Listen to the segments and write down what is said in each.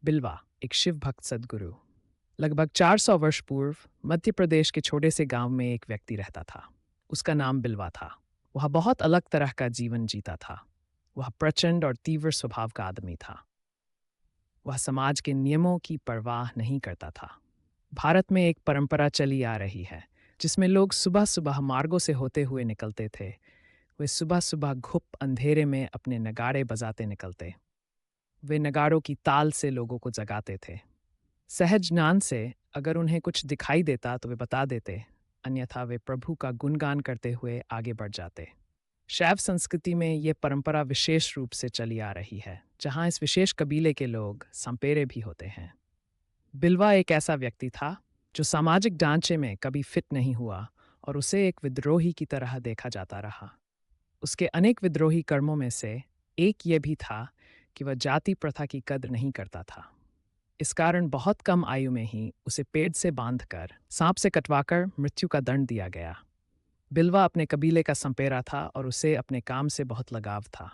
बिल्वा एक शिव भक्त सद्गुरु। लगभग 400 वर्ष पूर्व मध्य प्रदेश के छोटे से गांव में एक व्यक्ति रहता था। उसका नाम बिल्वा था। वह बहुत अलग तरह का जीवन जीता था। वह प्रचंड और तीव्र स्वभाव का आदमी था। वह समाज के नियमों की परवाह नहीं करता था। भारत में एक परंपरा चली आ रही है जिसमें लोग सुबह सुबह मार्गों से होते हुए निकलते थे। वे सुबह सुबह घुप अंधेरे में अपने नगाड़े बजाते निकलते। वे नगाड़ों की ताल से लोगों को जगाते थे। सहज ज्ञान से अगर उन्हें कुछ दिखाई देता तो वे बता देते, अन्यथा वे प्रभु का गुणगान करते हुए आगे बढ़ जाते। शैव संस्कृति में ये परंपरा विशेष रूप से चली आ रही है, जहाँ इस विशेष कबीले के लोग संपेरे भी होते हैं। बिल्वा एक ऐसा व्यक्ति था जो सामाजिक ढांचे में कभी फिट नहीं हुआ और उसे एक विद्रोही की तरह देखा जाता रहा। उसके अनेक विद्रोही कर्मों में से एक ये भी था कि वह जाति प्रथा की कद्र नहीं करता था। इस कारण बहुत कम आयु में ही उसे पेड़ से बांधकर सांप से कटवाकर मृत्यु का दंड दिया गया। बिल्वा अपने कबीले का संपेरा था और उसे अपने काम से बहुत लगाव था।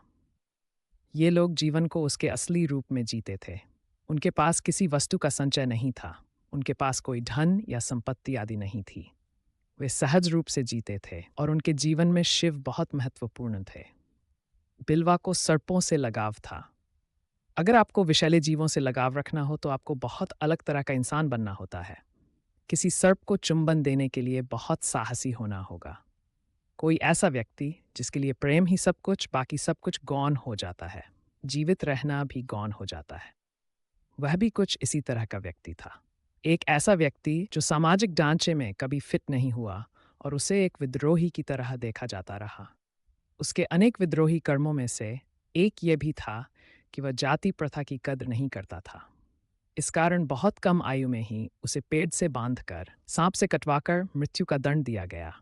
ये लोग जीवन को उसके असली रूप में जीते थे। उनके पास किसी वस्तु का संचय नहीं था। उनके पास कोई धन या संपत्ति आदि नहीं थी। वे सहज रूप से जीते थे और उनके जीवन में शिव बहुत महत्वपूर्ण थे। बिल्वा को सर्पों से लगाव था। अगर आपको विषैले जीवों से लगाव रखना हो तो आपको बहुत अलग तरह का इंसान बनना होता है। किसी सर्प को चुंबन देने के लिए बहुत साहसी होना होगा। कोई ऐसा व्यक्ति जिसके लिए प्रेम ही सब कुछ, बाकी सब कुछ गौण हो जाता है। जीवित रहना भी गौण हो जाता है। वह भी कुछ इसी तरह का व्यक्ति था। एक ऐसा व्यक्ति जो सामाजिक ढांचे में कभी फिट नहीं हुआ और उसे एक विद्रोही की तरह देखा जाता रहा। उसके अनेक विद्रोही कर्मों में से एक ये भी था कि वह जाति प्रथा की कद्र नहीं करता था। इस कारण बहुत कम आयु में ही उसे पेड़ से बांधकर सांप से कटवाकर मृत्यु का दंड दिया गया।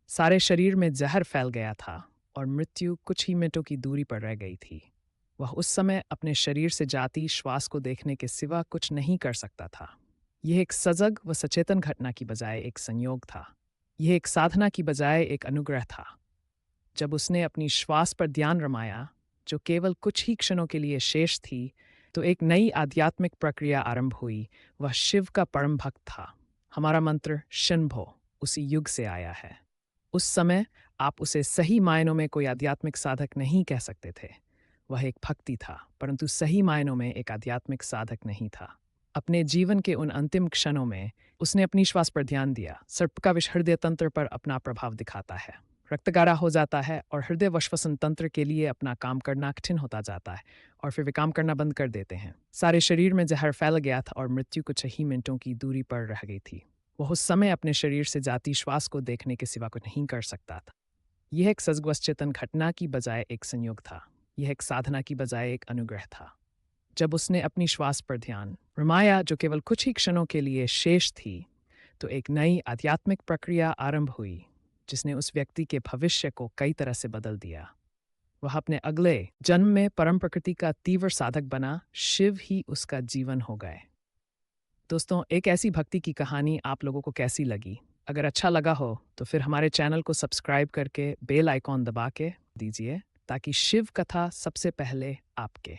सारे शरीर में जहर फैल गया था और मृत्यु कुछ ही मिनटों की दूरी पर रह गई थी। वह उस समय अपने शरीर से जाती श्वास को देखने के सिवा कुछ नहीं कर सकता था। यह एक सजग व सचेतन घटना की बजाय एक संयोग था। यह एक साधना की बजाय एक अनुग्रह था। जब उसने अपनी श्वास पर ध्यान रमाया, जो केवल कुछ ही क्षणों के लिए शेष थी, तो एक नई आध्यात्मिक प्रक्रिया आरंभ हुई। वह शिव का परम भक्त था। हमारा मंत्र शंभो उसी युग से आया है। उस समय आप उसे सही मायनों में कोई आध्यात्मिक साधक नहीं कह सकते थे। वह एक भक्ति था, परंतु सही मायनों में एक आध्यात्मिक साधक नहीं था। अपने जीवन के उन अंतिम क्षणों में उसने अपनी श्वास पर ध्यान दिया। सर्प का विष हृदय तंत्र पर अपना प्रभाव दिखाता है। रक्त गाढ़ा हो जाता है और हृदय व श्वसन तंत्र के लिए अपना काम करना कठिन होता जाता है और फिर वे काम करना बंद कर देते हैं। सारे शरीर में जहर फैल गया था और मृत्यु कुछ ही मिनटों की दूरी पर रह गई थी। वह उस समय अपने शरीर से जाती श्वास को देखने के सिवा कुछ नहीं कर सकता था। यह एक सद्गुस्चेतन घटना की बजाय एक संयोग था। यह एक साधना की बजाय एक अनुग्रह था। जब उसने अपनी श्वास पर ध्यान रमाया, जो केवल कुछ ही क्षणों के लिए शेष थी, तो एक नई आध्यात्मिक प्रक्रिया आरंभ हुई जिसने उस व्यक्ति के भविष्य को कई तरह से बदल दिया। वह अपने अगले जन्म में परम प्रकृति का तीव्र साधक बना। शिव ही उसका जीवन हो गए। दोस्तों, एक ऐसी भक्ति की कहानी आप लोगों को कैसी लगी? अगर अच्छा लगा हो तो फिर हमारे चैनल को सब्सक्राइब करके बेल आइकॉन दबा के दीजिए, ताकि शिव कथा सबसे पहले आपके